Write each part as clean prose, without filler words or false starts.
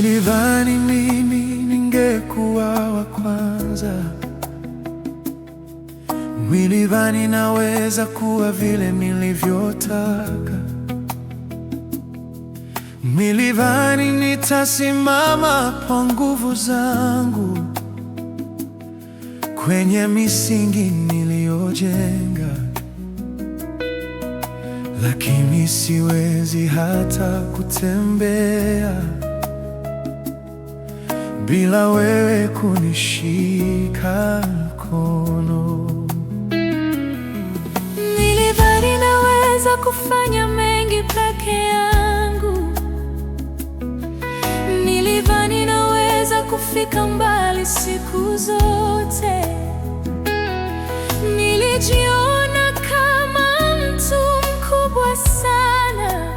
Nilidhani mimi ningekuwa wa kwanza, nilidhani naweza kuwa vile nilivyotaka, nilidhani nitasimama kwa nguvu zangu kwenye misingi niliyojenga, lakini siwezi hata kutembea bila wewe kunishika mkono. Nilidhani naweza kufanya mengi peke yangu, nilidhani naweza kufika mbali siku zote. Nilijiona kama mtu mkubwa sana,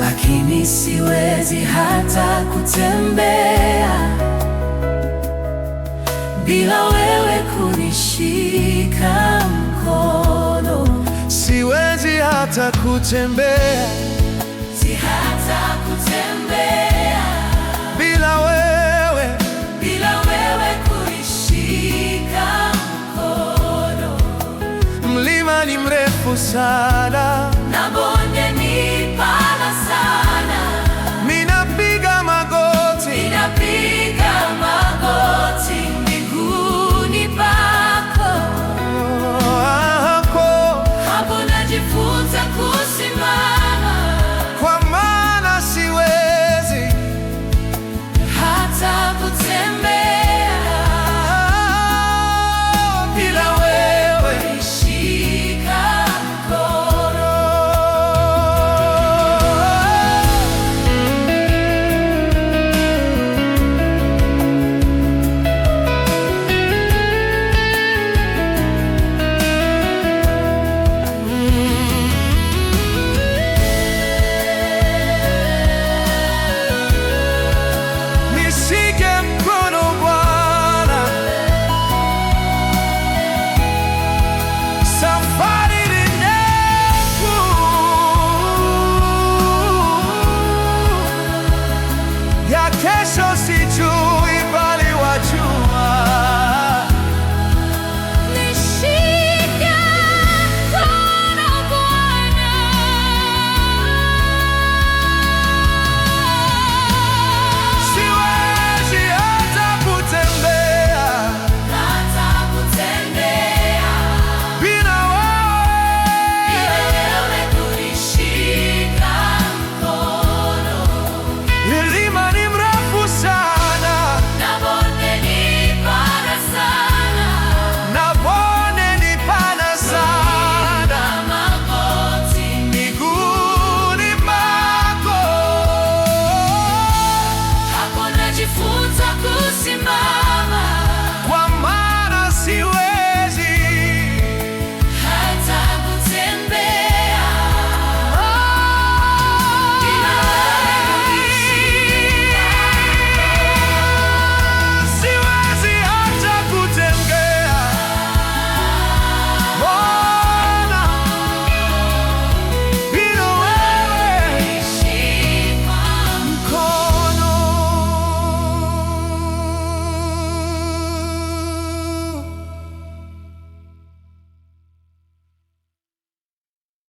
lakini siwezi hata kutembea bila wewe kunishika mkono. Siwezi hata kutembea, si hata kutembea bila wewe, bila wewe kunishika mkono. mlima ni mrefu sana,